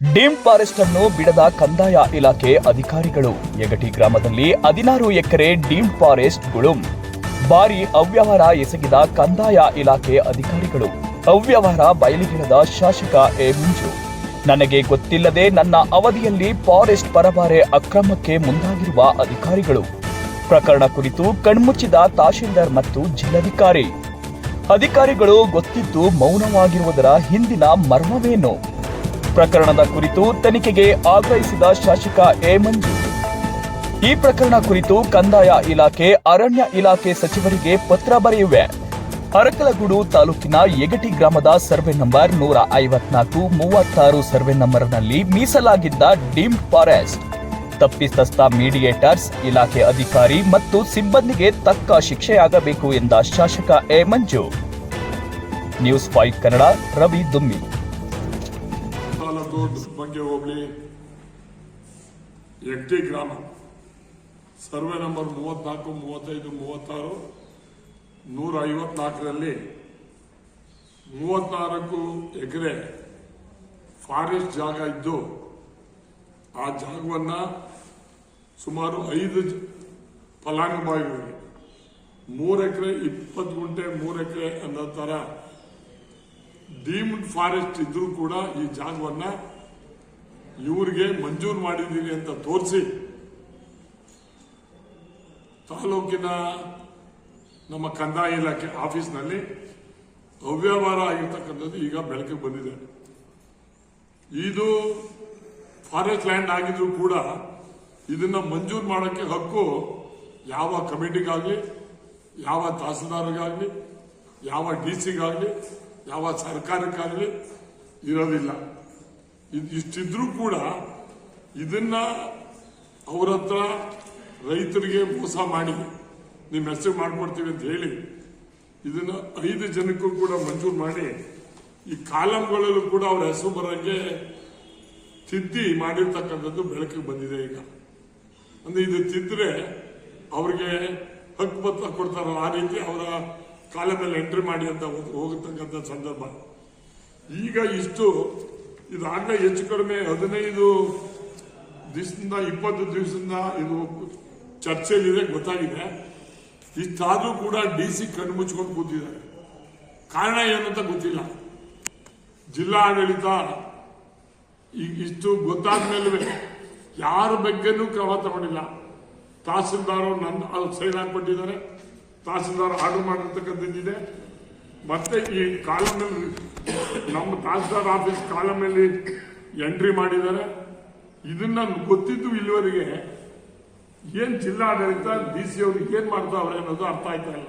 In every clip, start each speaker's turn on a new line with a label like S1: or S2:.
S1: Deemed forest ಅನ್ನು ಬಿಡದ ಕಂದಾಯ ಇಲಾಖೆ ಅಧಿಕಾರಿಗಳು. ಯಗಟಿ ಗ್ರಾಮದಲ್ಲಿ 16 ಎಕರೆ ಡೀಮ್ಡ್ ಫಾರೆಸ್ಟ್ ಗುಳುಂ. ಭಾರಿ ಅವ್ಯವಹಾರ ಎಸಗಿದ ಕಂದಾಯ ಇಲಾಖೆ ಅಧಿಕಾರಿಗಳು. ಅವ್ಯವಹಾರ ಬಯಲಿಗೆಳೆದ ಶಾಸಕ ಎ ಮಂಜು. ನನಗೆ ಗೊತ್ತಿಲ್ಲದೆ ನನ್ನ ಅವಧಿಯಲ್ಲಿ ಫಾರೆಸ್ಟ್ ಪರಬಾರೆ ಅಕ್ರಮಕ್ಕೆ ಮುಂದಾಗಿರುವ ಅಧಿಕಾರಿಗಳು. ಪ್ರಕರಣ ಕುರಿತು ಕಣ್ಮುಚ್ಚಿದ ತಹಶೀಲ್ದಾರ್ ಮತ್ತು ಜಿಲ್ಲಾಧಿಕಾರಿ. ಅಧಿಕಾರಿಗಳು ಗೊತ್ತಿದ್ದು ಮೌನವಾಗಿರುವುದರ ಹಿಂದಿನ ಮರ್ಮವೇನು? ಪ್ರಕರಣದ ಕುರಿತು ತನಿಖೆಗೆ ಆಗ್ರಹಿಸಿದ ಶಾಸಕ ಎ ಮಂಜು. ಈ ಪ್ರಕರಣ ಕುರಿತು ಕಂದಾಯ ಇಲಾಖೆ, ಅರಣ್ಯ ಇಲಾಖೆ ಸಚಿವರಿಗೆ ಪತ್ರ ಬರೆಯುವೆ. ಅರಕಲಗೂಡು ತಾಲೂಕಿನ ಯಗಟಿ ಗ್ರಾಮದ ಸರ್ವೆ ನಂಬರ್ 154-36 ಸರ್ವೆ ನಂಬರ್ನಲ್ಲಿ ಮೀಸಲಾಗಿದ್ದ ಡೀಮ್ಡ್ ಫಾರೆಸ್ಟ್ ತಪ್ಪಿತಸ್ಥ ಮೀಡಿಯೇಟರ್ಸ್, ಇಲಾಖೆ ಅಧಿಕಾರಿ ಮತ್ತು ಸಿಬ್ಬಂದಿಗೆ ತಕ್ಕ ಶಿಕ್ಷೆಯಾಗಬೇಕು ಎಂದ ಶಾಸಕ ಎ ಮಂಜು. ನ್ಯೂಸ್ 5 ಕನ್ನಡ, ರವಿ ದುಮ್ಮಿ.
S2: ಬಗ್ಗೆ ಹೋಗ್ಲಿ ಯಗಟಿ ಗ್ರಾಮ ಸರ್ವೆ ನಂಬರ್ 34, 35, 36, 154ರಲ್ಲಿ 34 ಎಕರೆ ಫಾರೆಸ್ಟ್ ಜಾಗ ಇದ್ದು ಆ ಜಾಗವನ್ನ ಸುಮಾರು 5 ಫಲಾನುಭವಿಗಳಿಗೆ 3 ಎಕರೆ 20 ಗುಂಟೆ 3 ಎಕರೆ ಅನ್ನೋ ತರ ಡೀಮ್ಡ್ ಫಾರೆಸ್ಟ್ ಇದ್ರೂ ಕೂಡ ಈ ಜಾಗವನ್ನ ಇವರಿಗೆ ಮಂಜೂರು ಮಾಡಿದ್ದೀವಿ ಅಂತ ತೋರಿಸಿ ತಾಲೂಕಿನ ನಮ್ಮ ಕಂದಾಯ ಇಲಾಖೆ ಆಫೀಸ್ನಲ್ಲಿ ಅವ್ಯವಹಾರ ಆಗಿರ್ತಕ್ಕಂಥದ್ದು ಈಗ ಬೆಳಕಿಗೆ ಬಂದಿದೆ. ಇದು ಫಾರೆಸ್ಟ್ ಲ್ಯಾಂಡ್ ಆಗಿದ್ರು ಕೂಡ ಇದನ್ನ ಮಂಜೂರು ಮಾಡೋಕ್ಕೆ ಹಕ್ಕು ಯಾವ ಕಮಿಟಿಗಾಗಲಿ, ಯಾವ ತಹಸೀಲ್ದಾರ್ಗಾಗಲಿ, ಯಾವ ಡಿಸಿಗಾಗಲಿ, ಯಾವ ಸರ್ಕಾರಕ್ಕಾಗಲಿ ಇರೋದಿಲ್ಲ. ಇಷ್ಟಿದ್ರೂ ಕೂಡ ಇದನ್ನ ಅವ್ರ ಹತ್ರ ರೈತರಿಗೆ ಮೋಸ ಮಾಡಿ ನಿಮ್ಮ ಹೆಸರು ಮಾಡ್ಕೊಡ್ತೀವಿ ಅಂತ ಹೇಳಿ ಇದನ್ನ 5 ಜನಕ್ಕೂ ಕೂಡ ಮಂಜೂರು ಮಾಡಿ ಈ ಕಾಲಂಗಳಲ್ಲೂ ಕೂಡ ಅವ್ರ ಹೆಸರು ಬರೋಂಗೆ ತಿದ್ದಿ ಮಾಡಿರ್ತಕ್ಕಂಥದ್ದು ಬೆಳಕಿಗೆ ಬಂದಿದೆ. ಈಗ ಅಂದ್ರೆ ಇದು ತಿದ್ದರೆ ಅವ್ರಿಗೆ ಹಕ್ಕು ಪತ್ರ ಕೊಡ್ತಾರಲ್ಲ, ಆ ರೀತಿ ಅವರ ಕಾಲದಲ್ಲಿ ಎಂಟ್ರಿ ಮಾಡಿ ಅಂತ ಹೋಗತಕ್ಕಂಥ ಸಂದರ್ಭ. ಈಗ ಇದಾಗಲೇ ಹೆಚ್ಚು ಕಡಿಮೆ 15 ದಿವಸದಿಂದ 20 ದಿವಸದಿಂದ ಇದು ಚರ್ಚೆಯಲ್ಲಿದೆ, ಗೊತ್ತಾಗಿದೆ. ಇಷ್ಟಾದ್ರೂ ಕೂಡ ಡಿಸಿ ಕಣ್ಣು ಮುಚ್ಕೊಂಡು ಕೂತಿದ್ದಾರೆ. ಕಾರಣ ಏನಂತ ಗೊತ್ತಿಲ್ಲ. ಜಿಲ್ಲಾ ಆಡಳಿತ ಇಷ್ಟು ಗೊತ್ತಾದ ಮೇಲೆ ಯಾರ ಬಗ್ಗೆನೂ ಕ್ರಮ ತಗೊಂಡಿಲ್ಲ. ತಹಸೀಲ್ದಾರ್ ಅದು ಸೈನ್ ಹಾಕ್ಬಿಟ್ಟಿದ್ದಾರೆ. ತಹಸೀಲ್ದಾರ್ ಆರ್ಡರ್ ಮಾಡಿರ್ತಕ್ಕಂಥದ್ದಿದೆ. ಮತ್ತೆ ಈ ಕಾಲಮಲ್ಲಿ ನಮ್ಮ ತಹಸೀಲ್ದಾರ್ ಆಫೀಸ್ ಕಾಲಮಲ್ಲಿ ಎಂಟ್ರಿ ಮಾಡಿದ್ದಾರೆ. ಇದನ್ನ ಗೊತ್ತಿದ್ದು ಇಲ್ಲಿವರೆಗೆ ಏನ್ ಜಿಲ್ಲಾಡಳಿತ ಡಿಸಿ ಅವ್ರಿಗೆ ಏನ್ ಮಾಡ್ತಾವ್ರೆ ಅನ್ನೋದು ಅರ್ಥ ಆಯ್ತಾ ಇಲ್ಲ.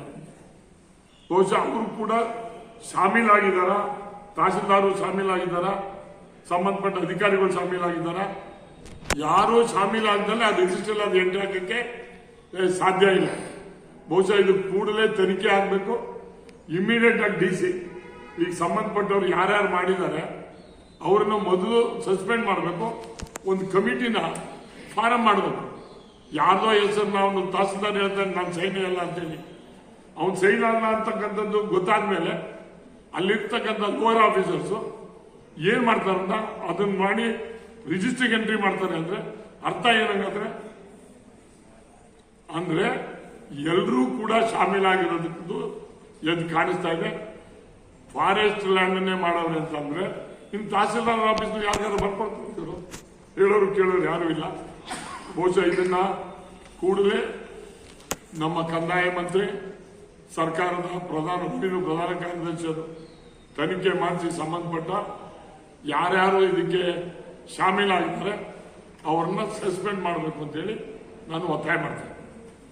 S2: ಬಹುಶಃ ಅವರು ಕೂಡ ಶಾಮೀಲಾಗಿದ್ದಾರ, ತಹಸೀಲ್ದಾರ್ ಶಾಮೀಲಾಗಿದ್ದಾರ, ಸಂಬಂಧಪಟ್ಟ ಅಧಿಕಾರಿಗಳು ಶಾಮೀಲಾಗಿದ್ದಾರ. ಯಾರು ಶಾಮೀಲಾಗ್ದಲ್ಲೇ ಅದು ರಿಜಿಸ್ಟರ್ ಅದು ಎಂಟ್ರಿ ಹಾಕಕ್ಕೆ ಸಾಧ್ಯ ಇಲ್ಲ. ಬಹುಶಃ ಇದು ಕೂಡಲೇ ತನಿಖೆ ಆಗಬೇಕು. ಇಮಿಡಿಯೇಟ್ ಆಗಿ ಡಿಸಿ ಈಗ ಸಂಬಂಧಪಟ್ಟವ್ರು ಯಾರ್ಯಾರು ಮಾಡಿದ್ದಾರೆ ಅವ್ರನ್ನ ಮೊದಲು ಸಸ್ಪೆಂಡ್ ಮಾಡಬೇಕು. ಒಂದು ಕಮಿಟಿನ ಫಾರಂ ಮಾಡಬೇಕು. ಯಾರ್ದೋ ಹೆಸರು ನಾವು ತಹಸೀಲ್ದಾರ್ ಹೇಳ್ತಾನೆ ನಾನು ಸೈನ್ ಇಲ್ಲ ಅಂತೇಳಿ ಅವ್ನು ಸೈನ್ ಅಲ್ಲ ಅಂತಕ್ಕಂಥದ್ದು ಗೊತ್ತಾದ್ಮೇಲೆ ಅಲ್ಲಿರ್ತಕ್ಕಂಥ ಲೋವರ್ ಆಫೀಸರ್ಸು ಏನ್ ಮಾಡ್ತಾರಂತ ಅದನ್ನ ಮಾಡಿ ರಿಜಿಸ್ಟ್ರಿಗೆ ಎಂಟ್ರಿ ಮಾಡ್ತಾರೆ. ಅಂದ್ರೆ ಅರ್ಥ ಏನಂಗಾದ್ರೆ ಅಂದ್ರೆ ಎಲ್ಲರೂ ಕೂಡ ಶಾಮೀಲಾಗಿರೋದಕ್ಕೂ ಎದ್ದು ಕಾಣಿಸ್ತಾ ಇದೆ. ಫಾರೆಸ್ಟ್ ಲ್ಯಾಂಡ್ ಮಾಡೋರು ಅಂತಂದ್ರೆ ಇನ್ನು ತಹಸೀಲ್ದಾರ್ ಆಫೀಸ್ ಯಾರ್ಯಾರು ಬರ್ಕೊಡ್ತಿದ್ರು, ಹೇಳೋರು ಕೇಳೋರು ಯಾರು ಇಲ್ಲ. ಬಹುಶಃ ಇದನ್ನ ಕೂಡಲೇ ನಮ್ಮ ಕಂದಾಯ ಮಂತ್ರಿ, ಸರ್ಕಾರದ ಪ್ರಧಾನ ಕಾರ್ಯದರ್ಶಿಯರು ತನಿಖೆ ಮಾಡಿಸಿ ಸಂಬಂಧಪಟ್ಟ ಯಾರ್ಯಾರು ಇದಕ್ಕೆ ಶಾಮೀಲಾಗಿದ್ದಾರೆ ಅವ್ರನ್ನ ಸಸ್ಪೆಂಡ್ ಮಾಡಬೇಕು ಅಂತೇಳಿ ನಾನು ಒತ್ತಾಯ ಮಾಡ್ತೇನೆ.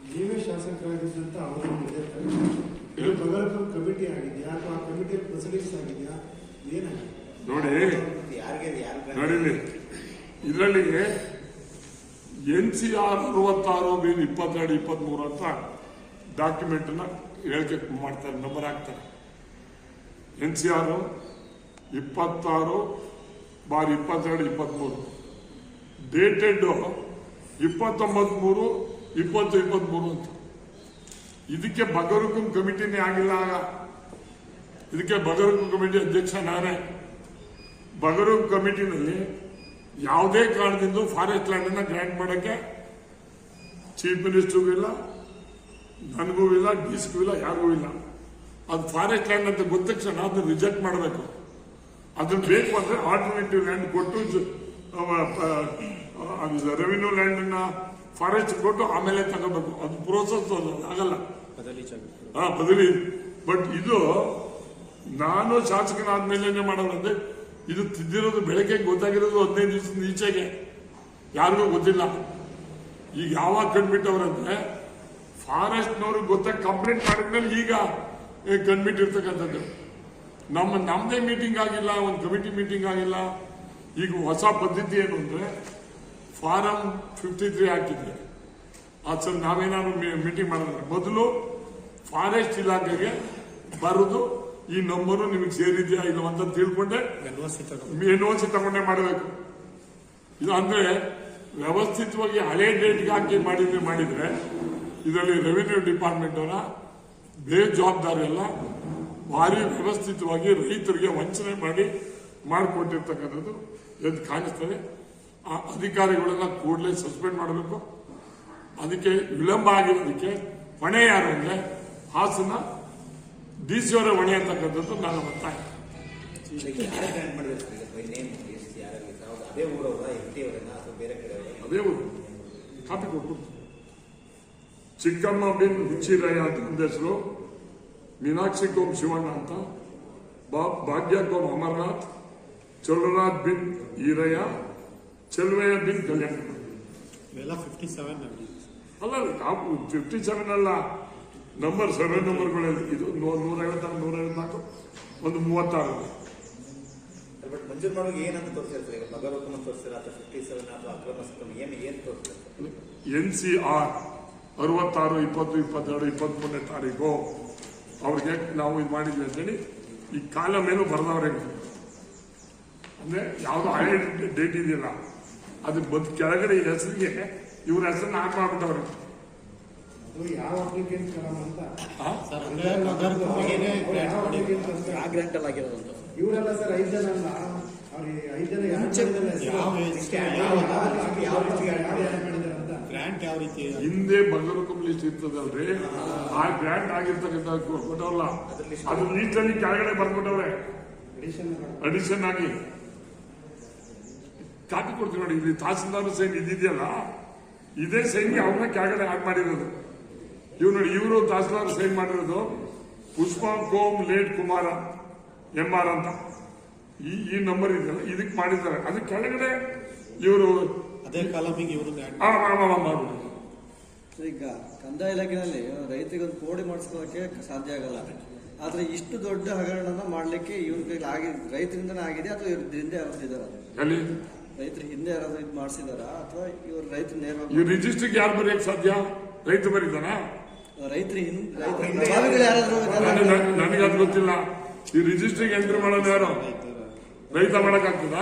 S3: ನೀವೇ ಶಾಸಕರಾಗಿದ್ದಂತ ಅವರು ಕಮಿಟಿ ಆಗಿದೆಯಾ ಅಥವಾ ಕಮಿಟಿ ಪ್ರೆಸಿಡೆಂಟ್ಸ್ ಆಗಿದೆಯಾ ಏನಾಗಿದೆ
S2: ನೋಡಿ ಇದರಲ್ಲಿ NCR 66/22-23 ಅಂತ ಡಾಕ್ಯುಮೆಂಟ್ ಹೇಳಿಕೆ ಮಾಡ್ತಾರೆ, ನಂಬರ್ ಹಾಕ್ತಾರೆ. NCR 26/22-23 ಡೇಟೆಡ್ 29/3/2023 ಅಂತ. ಇದಕ್ಕೆ ಬಗರುಕುಂ ಕಮಿಟಿನೇ ಆಗಿಲ್ಲ. ಇದಕ್ಕೆ ಬಗರುಕುಂ ಕಮಿಟಿ ಅಧ್ಯಕ್ಷ ನಾನೇ. ಬಗರು ಕಮಿಟಿನಲ್ಲಿ ಯಾವುದೇ ಕಾರಣದಿಂದ ಫಾರೆಸ್ಟ್ ಲ್ಯಾಂಡ್ ಅನ್ನ ಗ್ರಾಂಟ್ ಮಾಡಕ್ಕೆ ಚೀಫ್ ಮಿನಿಸ್ಟರ್ಗೂ ಇಲ್ಲ, ನನಗೂ ಇಲ್ಲ, ಡಿಸಿಗೂ ಇಲ್ಲ, ಯಾರಿಗೂ ಇಲ್ಲ. ಅದು ಫಾರೆಸ್ಟ್ ಲ್ಯಾಂಡ್ ಅಂತ ಗೊತ್ತ ತಕ್ಷಣ ಅದನ್ನ ರಿಜೆಕ್ಟ್ ಮಾಡಬೇಕು. ಅದನ್ನ ಬೇಕು ಅಂದ್ರೆ ಆಲ್ಟರ್ನೇಟಿವ್ ಲ್ಯಾಂಡ್ ಕೊಟ್ಟು ರೆವಿನ್ಯೂ ಲ್ಯಾಂಡ್ ಅನ್ನ ಫಾರೆಸ್ಟ್ ಕೊಟ್ಟು ಆಮೇಲೆ ತಗೋಬೇಕು. ಅದು ಪ್ರೋಸೆಸ್ ಆಗಲ್ಲ, ಬದಲಿ. ಬಟ್ ಇದು ನಾನು ಶಾಸಕನಾದ್ಮೇಲೆ ಮಾಡೋದಂದ್ರೆ ಇದು ತಿದ್ದಿರೋದು ಬೆಳಗ್ಗೆ ಗೊತ್ತಾಗಿರೋದು 15 ದಿವಸದ ಈಚೆಗೆ, ಯಾರಿಗೂ ಗೊತ್ತಿಲ್ಲ. ಈಗ ಯಾವಾಗ ಕಂಡ್ಬಿಟ್ಟವ್ರಂದ್ರೆ ಫಾರೆಸ್ಟ್ನವ್ರಿಗೆ ಗೊತ್ತಾಗಿ ಕಂಪ್ಲೇಂಟ್ ಮಾಡಿದ್ಮೇಲೆ ಈಗ ಕಂಡ್ಬಿಟ್ಟಿರ್ತಕ್ಕಂಥದ್ದು. ನಮ್ಮದೇ ಮೀಟಿಂಗ್ ಆಗಿಲ್ಲ, ಒಂದು ಕಮಿಟಿ ಮೀಟಿಂಗ್ ಆಗಿಲ್ಲ. ಈಗ ಹೊಸ ಪದ್ಧತಿ ಏನು ಅಂದ್ರೆ ಫಾರಂ 53 ಹಾಕಿದ್ರೆ ಅದು ನಾವೇನಾದ್ರು ಮೀಟಿಂಗ್ ಮಾಡಿದ್ರೆ ಮೊದಲು ಫಾರೆಸ್ಟ್ ಇಲಾಖೆಗೆ ಬರೋದು ಈ ನಂಬರು ನಿಮಗೆ ಸೇರಿದೆಯಾ ಇಲ್ಲ ಅಂತ ತಿಳ್ಕೊಂಡೆ ಎನ್ಒಸಿ ತಗೊಂಡೇ ಮಾಡಬೇಕು. ಇದು ಅಂದ್ರೆ ವ್ಯವಸ್ಥಿತವಾಗಿ ಹಳೆ ಡೇಟ್ಗೆ ಹಾಕಿ ಮಾಡಿದ್ರೆ ಇದರಲ್ಲಿ ರೆವಿನ್ಯೂ ಡಿಪಾರ್ಟ್ಮೆಂಟ್ ಅವರ ಬೇಜವಾಬ್ದಾರಿ ಎಲ್ಲ ಭಾರಿ ವ್ಯವಸ್ಥಿತವಾಗಿ ರೈತರಿಗೆ ವಂಚನೆ ಮಾಡಿಕೊಟ್ಟಿರ್ತಕ್ಕಂಥದ್ದು ಎದ್ದು ಕಾಣಿಸ್ತದೆ. ಆ ಅಧಿಕಾರಿಗಳನ್ನ ಕೂಡಲೇ ಸಸ್ಪೆಂಡ್ ಮಾಡಬೇಕು. ಅದಕ್ಕೆ ವಿಳಂಬ ಆಗಿರೋದಕ್ಕೆ ಹೊಣೆ ಯಾರು ಅಂದ್ರೆ ಹಾಸನ ಡಿಸಿ ಅವರ ಹೊಣೆ ಅಂತಕ್ಕಂಥದ್ದು ನಾನು ಒತ್ತಾಯ. ಅದೇ ಊರು ಕಾಪಿ ಕೊಟ್ಟು ಚಿಕ್ಕಮ್ಮ ಬಿನ್ ಹುಚ್ಚಿರಯ್ಯ ಅಂತ ಒಂದು ಹೆಸರು, ಮೀನಾಕ್ಷಿ ಕೋಮ್ ಶಿವಣ್ಣ ಅಂತ, ಭಾಗ್ಯ ಕೋಮ್ ಅಮರ್ನಾಥ್, ಚೊಲ್ಲರಾಜ್ ಬಿನ್ ಈರಯ್ಯ, ಚೆಲ್ವಯ್ಯ ಬಿನ್ ಕಲ್ಯಾಣ. 57 ಅಲ್ಲ, 57 ಅಲ್ಲ, ನಂಬರ್ 7 ನಂಬರ್ಗಳಲ್ಲಿ ಇದು 154 ಒಂದು 36.
S4: ಮಂಜೂರು ಮಾಡುವಾಗ ಏನಂತ ತೋರಿಸಿರ್ತಾರೆ? ಈಗ ಬಗರ್ಹುಕುಂ ತೋರಿಸ್ತಾರೆ ಅಥವಾ 57 ಅಥವಾ ಅಕ್ರಮ ಸಕ್ರಮ ಏನು ತೋರಿಸ್ತಾರೆ?
S2: NCR 66, 20, 22, 23ನೇ ತಾರೀಕು ಅವ್ರಿಗೆ ನಾವು ಇದು ಮಾಡಿದ್ವಿ ಅಂತೇಳಿ ಈ ಕಾಲ ಮೇಲೂ ಬರೆದವ್ರೆ. ಅಂದ್ರೆ ಯಾವ್ದೋ ಹಳೆ ಡೇಟ್ ಇದೆಯಲ್ಲ ಅದು ಕೆಳಗಡೆ ಹೆಸರಿಗೆ ಇವ್ರ ಹೆಸರನ್ನ ಹಾಕಿ ಮಾಡ್ಬಿಟ್ಟವ್ರೆ.
S3: ಯಾವ ಅಪ್ಲಿಕೆಂಟ್ ಅಂತ ಇವರೆಲ್ಲ ಸರ್ 5 ಜನ ಅಲ್ಲ, ಅವ್ರಿಗೆ 5 ಜನ
S2: ಹಿಂದೆ ಬಗರ್ಹುಕುಂ ಲಿಸ್ಟ್ ಇರ್ತದಲ್ರಿ, ಆ ಗ್ರಾಂಟ್ ಆಗಿರ್ತಕ್ಕಂಥ ಕೊಟ್ಟವಲ್ಲ ಅದ್ರ ಲೀಸ್ಟ್ ಅಲ್ಲಿ ಕೆಳಗಡೆ ಬರ್ಬಿಟ್ಟವ್ರೆ ಅಡಿಷನ್ ಆಗಿ. ಕಾಪಿ ಕೊಡ್ತೀವಿ ನೋಡಿ, ಇಲ್ಲಿ ತಹಸೀಲ್ದಾರ್ ಸೈನ್ ಇದ್ದಿದೆಯಲ್ಲ ಇದೇ ಸೈನ್ಗೆ ಅವ್ರನ್ನ ಕೆಳಗಡೆ ಆಡ್ ಮಾಡಿರೋದು. ಇವ್ ನೋಡಿ, ಇವರು ತಹಸೀಲ್ದಾರ್ ಸೈನ್ ಮಾಡಿರೋದು ಪುಷ್ಪ ಕೋಮ್ ಲೇಟ್ ಕುಮಾರ MR ಅಂತ ಈ ನಂಬರ್ ಇದೆಯಲ್ಲ ಇದಕ್ಕೆ ಮಾಡಿದ್ದಾರೆ. ಅದು ಕೆಳಗಡೆ ಇವರು
S5: ಅದೇ ಕಾಲಮಿಗೆ ಇವರು
S2: ಮಾಡ್ಬಿಟ್ಟು.
S6: ಈಗ ಕಂದಾಯ ಇಲಾಖೆಯಲ್ಲಿ ರೈತರಿಗೆ ಒಂದು ಕೋಡಿ ಮಾಡಿಸ್ಕೊಳ್ಳೋಕೆ ಸಾಧ್ಯ ಆಗಲ್ಲ. ಆದ್ರೆ ಇಷ್ಟು ದೊಡ್ಡ ಹಗರಣನ ಮಾಡ್ಲಿಕ್ಕೆ ಇವ್ರ ಕೈಲಿ ಆಗಿದೆ, ರೈತರಿಂದನೇ ಆಗಿದೆ ಅಥವಾ ಇವ್ರ ಹಿಂದೆ ಯಾರಾದ್ರೂ ಇದಾರ? ರೈತರ ಹಿಂದೆ ಯಾರಾದ್ರೂ ಇದು ಮಾಡಿಸಿದಾರ ಅಥವಾ ಇವ್ರ ರೈತರು ನೇರವಾಗಿ
S2: ಈ ರಿಜಿಸ್ಟ್ರಿಗೆ ಯಾರು ಬರೆಯಕ್ಕೆ ಸಾಧ್ಯ? ರೈತ ಬರೀತಾನ?
S6: ರೈತರ ಪ್ರಭಾವಿಗಳು ಯಾರಾದ್ರೂ
S2: ನನಗದು ಗೊತ್ತಿಲ್ಲ. ಈ ರಿಜಿಸ್ಟ್ರಿಗೆ ಎಂಟ್ರಿ ಮಾಡೋದು ಯಾರು? ರೈತ ಮಾಡಕ್ಕಾಗ್ತದ?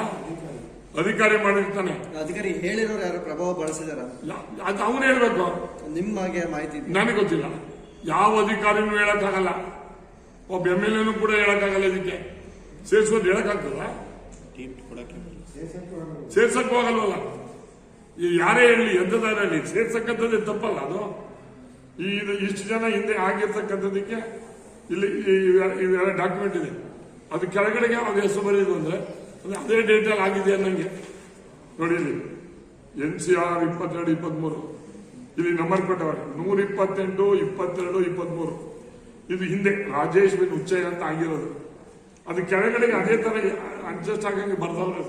S2: ಅಧಿಕಾರಿ ಮಾಡಿರ್ತಾನೆ.
S6: ಅಧಿಕಾರಿ ಹೇಳಿರೋರು ಯಾರು ಪ್ರಭಾವ ಬಳಸಿದಾರ?
S2: ಅದು ಅವನು ಹೇಳ್ಬೇಕು.
S6: ನಿಮ್ಗೆ ಮಾಹಿತಿ
S2: ನನಗೆ ಗೊತ್ತಿಲ್ಲ. ಯಾವ ಅಧಿಕಾರಿನೂ ಹೇಳಕ್ಕಾಗಲ್ಲ, ಒಬ್ಬ MLA ಕೂಡ ಹೇಳಕ್ಕಾಗಲ್ಲ. ಇದಕ್ಕೆ ಸೇರ್ಸೋದು ಹೇಳಕ್ಕಾಗ್ತದ? ಸೇರ್ಸಕ್ ಹೋಗಲ್ವಲ್ಲ. ಈ ಯಾರೇ ಹೇಳಿ ಎಂತದಾರ ಹೇಳಿ ಸೇರ್ಸಕ್ಕಂಥದ್ದೇ ತಪ್ಪಲ್ಲ. ಅದು ಇಷ್ಟು ಜನ ಹಿಂದೆ ಆಗಿರ್ತಕ್ಕಂಥದಕ್ಕೆ ಇಲ್ಲಿ ಇವೆಲ್ಲ ಡಾಕ್ಯುಮೆಂಟ್ ಇದೆ. ಅದು ಕೆಳಗಡೆಗೆ ಅದು ಹೆಸರು ಬರೆಯೋದು ಅಂದ್ರೆ ಅದೇ ಡೇಟಲ್ಲಿ ಆಗಿದೆ ಅನ್ನಂಗೆ ನೋಡಿ. ಇಲ್ಲಿ NCR 22, 23 ಇಲ್ಲಿ ನಂಬರ್ ಕೊಟ್ಟವ್ರೆ 128, 22, 23. ಇದು ಹಿಂದೆ ರಾಜೇಶ್ ಬಿನ್ ಹುಚ್ಚಯ್ಯ ಅಂತ ಆಗಿರೋದು. ಅದು ಕೆಳಗಡೆಗೆ ಅದೇ ತರ ಅಡ್ಜಸ್ಟ್ ಆಗಂಗೆ ಬರ್ದವ್ರೆ.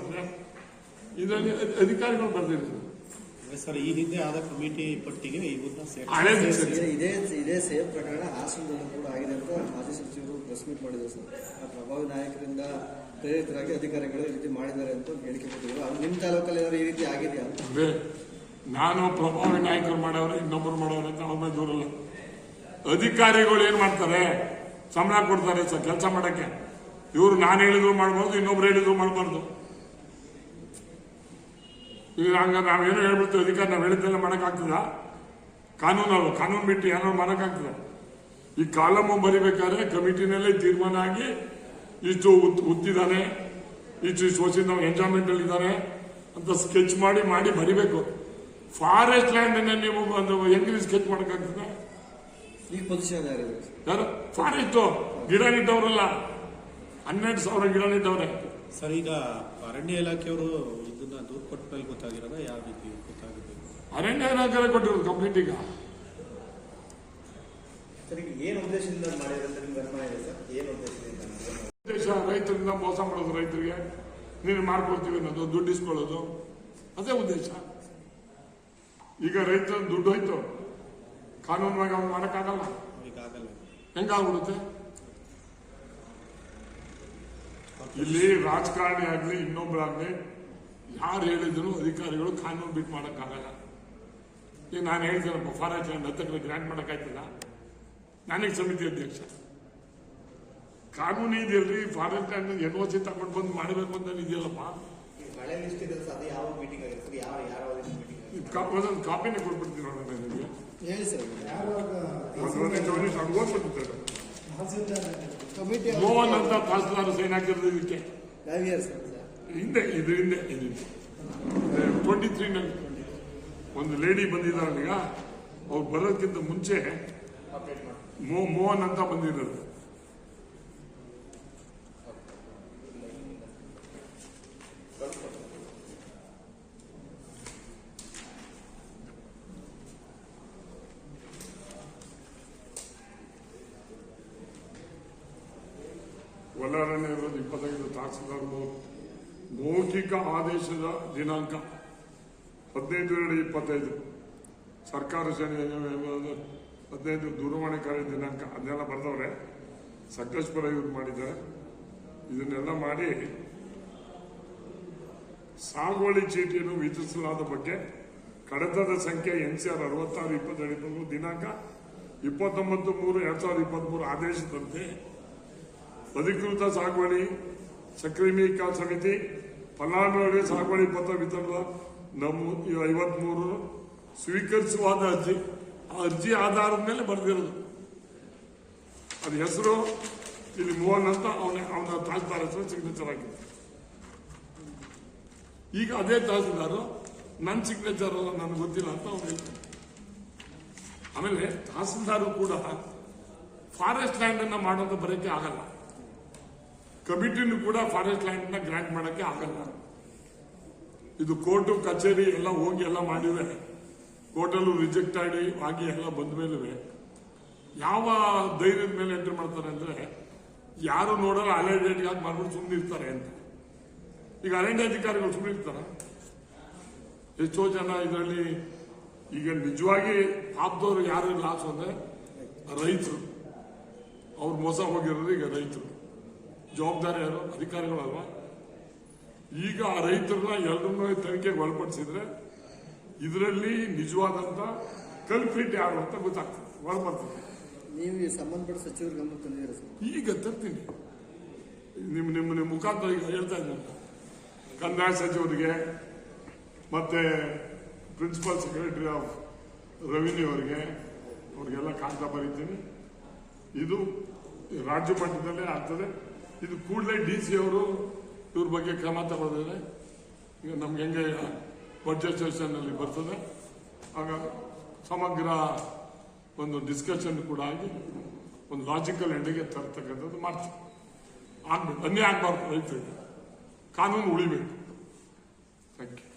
S2: ಇದರಲ್ಲಿ ಅಧಿಕಾರಿಗಳು ಬರ್ದಿರೋದು
S5: ಸರ್. ಈ ಹಿಂದೆ ಆದ ಕಮಿಟಿ ಪಟ್ಟಿಗೆ
S6: ಇದೇ ಸೇಮ್ ಪ್ರಕರಣ ಹಾಸನದಲ್ಲೂ ಕೂಡ ಆಗಿದೆ ಅಂತ ಮಾಜಿ ಸಚಿವರು ಪ್ರೆಸ್ ಮೀಟ್ ಮಾಡಿದ್ರು ಸರ್. ಪ್ರಭಾವಿ ನಾಯಕರಿಂದ ಪ್ರೇರಿತರಾಗಿ ಅಧಿಕಾರಿಗಳು ಈ ರೀತಿ ಮಾಡಿದ್ದಾರೆ ಅಂತ ಹೇಳಿಕೆ ಕೊಟ್ಟಿದ್ರು. ಅದು ನಿಮ್ಮ ತಾಲೂಕಲ್ಲಿ ಏನಾದ್ರು ಈ ರೀತಿ ಆಗಿದೆಯಾ?
S2: ನಾನು ಪ್ರಭಾವಿ ನಾಯಕರು ಮಾಡವ್ರೆ, ಇನ್ನೊಬ್ಬರು ಮಾಡವ್ರೆ ಅಂತ ಅವ್ರ ಮೇಲೆ ದೂರಲ್ಲ. ಅಧಿಕಾರಿಗಳು ಏನ್ ಮಾಡ್ತಾರೆ? ಸಂಬಳ ಕೊಡ್ತಾರೆ ಸರ್ ಕೆಲಸ ಮಾಡಕ್ಕೆ. ಇವರು ನಾನು ಹೇಳಿದ್ರು ಮಾಡಬಾರ್ದು, ಇನ್ನೊಬ್ರು ಹೇಳಿದ್ರು ಮಾಡಬಾರ್ದು. ಈಗ ಹಂಗ ನಾವೇನು ಹೇಳ್ಬಿಡ್ತೀವಿ ಅಧಿಕಾರ, ನಾವು ಹೇಳಿದ್ದೆಲ್ಲ ಮಾಡೋಕ್ಕಾಗ್ತದ? ಕಾನೂನಲ್ವ? ಕಾನೂನು ಬಿಟ್ಟು ಏನೋ ಮಾಡೋಕ್ಕಾಗ್ತದ? ಈ ಕಾಲಮು ಬರಿಬೇಕಾದ್ರೆ ಕಮಿಟಿನಲ್ಲೇ ತೀರ್ಮಾನ ಆಗಿ ಇಷ್ಟು ಉತ್ತಿದ್ದಾನೆ, ಇಷ್ಟು ವರ್ಷದಿಂದ ಎಂಜಾಯ್ಮೆಂಟ್ ಅಲ್ಲಿ ಇದ್ದಾರೆ, ಅಂತ ಸ್ಕೆಚ್ ಮಾಡಿ ಬರಿಬೇಕು. ಫಾರೆಸ್ಟ್ ಲ್ಯಾಂಡ್ ಅನ್ನ ನೀವು ಒಂದು ಹೆಂಗ್ ಸ್ಕೆಚ್ ಮಾಡಕ್ಕಾಗ್ತದೆ?
S6: ಈಗ ಪೊಸಿಷನ್
S2: ಯಾರು ಫಾರೆಸ್ಟ್ ಗಿಡ ನೆಟ್ಟವ್ರಲ್ಲ, 12,000 ಗಿಡ ನೆಟ್ಟವ್ರೆ.
S5: ಸರ್, ಈಗ ಅರಣ್ಯ ಇಲಾಖೆಯವರು ಇದನ್ನ ದೂರು ಕೊಟ್ಟ ಮೇಲೆ ಗೊತ್ತಾಗಿರೋದ ಯಾವ ರೀತಿ ಗೊತ್ತಾಗಿದೆ?
S2: ಅರಣ್ಯ ಇಲಾಖೆ ಕೊಟ್ಟಿರೋದು ಕಂಪ್ಲೀಟ್. ಈಗ
S4: ಸರ್, ಈಗ ಏನು ಉದ್ದೇಶದಿಂದ ಮಾಡಿರೋದು ನಿಮ್ಗೆ ಅನುಮಾನ ಇದೆ ಸರ್? ಏನು ಉದ್ದೇಶದಿಂದ?
S2: ದೇಶ ರೈತರಿಂದ ಮೋಸ ಮಾಡೋದು, ರೈತರಿಗೆ ನೀನು ಮಾಡ್ಕೊಡ್ತೀವಿ ಅನ್ನೋದು, ದುಡ್ಡು ಇಸ್ಕೊಳ್ಳೋದು, ಅದೇ ಉದ್ದೇಶ. ಈಗ ರೈತರ ದುಡ್ಡು ಹೋಯ್ತು, ಕಾನೂನಾಗ ಅವ್ನು ಮಾಡಕ್ಕಾಗಲ್ಲ.
S5: ಈಗಾಗಲೇ
S2: ಹೆಂಗಾಗ್ಬಿಡುತ್ತೆ? ಇಲ್ಲಿ ರಾಜಕಾರಣಿ ಆಗ್ಲಿ ಇನ್ನೊಬ್ಬರಾಗ್ಲಿ ಯಾರು ಹೇಳಿದ್ರು ಅಧಿಕಾರಿಗಳು ಕಾನೂನು ಬಿಟ್ಟು ಮಾಡಕ್ಕಾಗಲ್ಲ. ಈಗ ನಾನು ಹೇಳ್ತೀನಪ್ಪ, ಫಾರೆಸ್ಟ್ ಲ್ಯಾಂಡ್ 10 ಎಕರೆ ಗ್ರಾಂಟ್ ಮಾಡಕ್ಕಾಯ್ತಲ್ಲ, ನಾನೇ ಸಮಿತಿ ಅಧ್ಯಕ್ಷ. ಕಾನೂನು ಇದೆಯಲ್ರಿ, ಫಾರೆಸ್ಟ್ ಲ್ಯಾಂಡ್ NOC ತಗೊಂಡು ಬಂದು ಮಾಡಬೇಕು ಅಂತ ಇದೆಯಲ್ಲಪ್ಪ.
S4: ಹಳೆ ಲಿಸ್ಟ್ ಇದೆ ಸರ್, ಅದು ಯಾವ ಮೀಟಿಂಗ್ ಆಗಿದೆ ಸರ್? ಯಾವ ಮೀಟಿಂಗ್?
S2: ಒಂದೊಂದು ಕಾಪಿನೇ ಕೊಟ್ಬಿಡ್ತೀನಿ ನೋಡಿ ನಾನು ನಿಮಗೆ.
S6: ಹೇಳಿ ಸರ್. ಕಮಿಟಿ
S2: ಮೋಹನ್ ಅಂತ ತಹಸೀಲ್ದಾರ್ ಸೈನ್ ಹಾಕಿರೋದು ಇದಕ್ಕೆ ಹಿಂದೆ, ಇದು ಹಿಂದೆ 23 ನಲ್ಲಿ ಒಂದು ಲೇಡಿ ಬಂದಿದ್ದಾರೆ. ಈಗ ಅವ್ರು ಬರೋದಕ್ಕಿಂತ ಮುಂಚೆ ಮೋಹನ್ ಅಂತ ಬಂದಿರೋದು. ಒಳಾರಣ್ಯ ಇರೋದು 25 ತಹಸೀಲ್ದಾರ್ ಮೌಖಿಕ ಆದೇಶದ ದಿನಾಂಕ 15/2/25, ಸರ್ಕಾರ ಸೇನೆ 15 ದೂರವಾಣಿ ಕಾರ್ಯ ದಿನಾಂಕ, ಅದನ್ನೆಲ್ಲ ಬರೆದವ್ರೆ. ಸಕಲೇಶ್ಪುರ ಯೂಸ್ ಮಾಡಿದ್ದಾರೆ. ಇದನ್ನೆಲ್ಲ ಮಾಡಿ ಸಾಗುವಳಿ ಚೀಟಿಯನ್ನು ವಿಧಿಸಲಾದ ಬಗ್ಗೆ ಕಡತದ ಸಂಖ್ಯೆ NCR 66/22 ದಿನಾಂಕ 29/3/2023 ಆದೇಶದಂತೆ ಅಧಿಕೃತ ಸಾಗುವಳಿ ಸಕ್ರಿಮೀಕರಣ ಸಮಿತಿ ಫಲಾನುಭವಿ ಸಾಗುವಳಿ ಪತ್ರ ವಿತರಣಾ 53 ಸ್ವೀಕರಿಸುವಾದ ಅರ್ಜಿ, ಆ ಅರ್ಜಿ ಆಧಾರದ ಮೇಲೆ ಬರೆದಿರೋದು. ಅದು ಹೆಸರು ಇಲ್ಲಿ ಮೋಹನ್ ಅಂತ ಅವನ ತಹಸೀಲ್ದಾರ್ ಹೆಸರು ಸಿಗ್ನೇಚರ್ ಆಗಿದೆ. ಈಗ ಅದೇ ತಹಸೀಲ್ದಾರು ನನ್ನ ಸಿಗ್ನೇಚರ್ ನನಗೆ ಗೊತ್ತಿಲ್ಲ ಅಂತ ಅವ್ರು ಹೇಳ್ತಾರೆ. ಆಮೇಲೆ ತಹಸೀಲ್ದಾರು ಕೂಡ ಫಾರೆಸ್ಟ್ ಲ್ಯಾಂಡ್ ಅನ್ನ ಮಾಡೋದು ಬರೋಕ್ಕೆ ಆಗಲ್ಲ. ಕಮಿಟಿನೂ ಕೂಡ ಫಾರೆಸ್ಟ್ ಲ್ಯಾಂಡ್ ನ ಗ್ರಾಂಟ್ ಮಾಡಕ್ಕೆ ಆಗಲ್ಲ. ಇದು ಕೋರ್ಟು ಕಚೇರಿ ಎಲ್ಲ ಹೋಗಿ ಎಲ್ಲ ಮಾಡಿವೆ, ಕೋರ್ಟಲ್ಲೂ ರಿಜೆಕ್ಟ್ ಆಗಿ ಎಲ್ಲ ಬಂದ ಮೇಲೆ ಯಾವ ಧೈರ್ಯದ ಮೇಲೆ ಎಂಟ್ರಿ ಮಾಡ್ತಾರೆ ಅಂದ್ರೆ, ಯಾರು ನೋಡಲ್ಲ ಹಳೆ ಡೇಟ್ಗೆ ಹಾಕಿ ಮಾಡ್ಬಿಟ್ಟು ಸುಮ್ಮನೆ ಇರ್ತಾರೆ ಅಂತ. ಈಗ ಅರಣ್ಯ ಅಧಿಕಾರಿಗಳು ಸುಮ್ಮನೆ ಇರ್ತಾರ? ಎಷ್ಟೋ ಜನ ಇದರಲ್ಲಿ ಈಗ ನಿಜವಾಗಿ ಪಾಪದವರು ಯಾರು ಲಾಸ್ ಅಂದ್ರೆ ರೈತರು. ಅವ್ರು ಮೋಸ ಹೋಗಿರೋದು ಈಗ ರೈತರು. ಜವಾಬ್ದಾರಿ ಯಾರು? ಅಧಿಕಾರಿಗಳಲ್ವಾ? ಈಗ ಆ ರೈತರನ್ನ ಎಲ್ಲರನ್ನೂ ತನಿಖೆಗೆ ಒಳಪಡಿಸಿದ್ರೆ ಇದರಲ್ಲಿ ನಿಜವಾದಂತ ಕಲ್ಪ್ರಿಟ್ ಯಾರು ಅಂತ ಗೊತ್ತಾಗ್ತದೆ, ಒಳಪಡ್ತದೆ.
S6: ನೀವು ಸಂಬಂಧಪಟ್ಟ ಸಚಿವರು ಗಮನ ತಂದಿದ್ದೀರಾ ಸರ್?
S2: ಈಗ ತರ್ತೀನಿ, ನಿಮ್ಮ ಮುಖಾಂತರ ಈಗ ಹೇಳ್ತಾ ಇದ್ದೀನಿ. ಕಂದಾಯ ಸಚಿವರಿಗೆ ಮತ್ತೆ ಪ್ರಿನ್ಸಿಪಲ್ ಸೆಕ್ರೆಟರಿ ಆಫ್ ರೆವಿನ್ಯೂ ಅವರಿಗೆ, ಅವ್ರಿಗೆಲ್ಲ ಕಾಗದ ಬರೀತೀನಿ. ಇದು ರಾಜ್ಯ ಮಟ್ಟದಲ್ಲೇ ಆಗ್ತದೆ. ಇದು ಕೂಡಲೇ DC ಅವರು ಇವ್ರ ಬಗ್ಗೆ ಕ್ರಮ ತಗೊಳ್ಳಿದ್ರೆ ಈಗ ನಮ್ಗೆ ಹೆಂಗೆ ಬಡ್ಜೆಟ್ ಸೆಷನ್ ಅಲ್ಲಿ ಬರ್ತದೆ, ಆಗ ಸಮಗ್ರ ಒಂದು ಡಿಸ್ಕಷನ್ ಕೂಡ ಆಗಿ ಒಂದು ಲಾಜಿಕಲ್ ಎಂಡಿಗೆ ತರ್ತಕ್ಕಂಥದ್ದು ಮಾಡ್ತೀವಿ. ಆಗ್ಬೇಕು, ಅನ್ಯಾಯ ಆಗ್ಬಾರ್ದು ರೈತರಿಗೆ, ಕಾನೂನು ಉಳಿಬೇಕು. Thank you.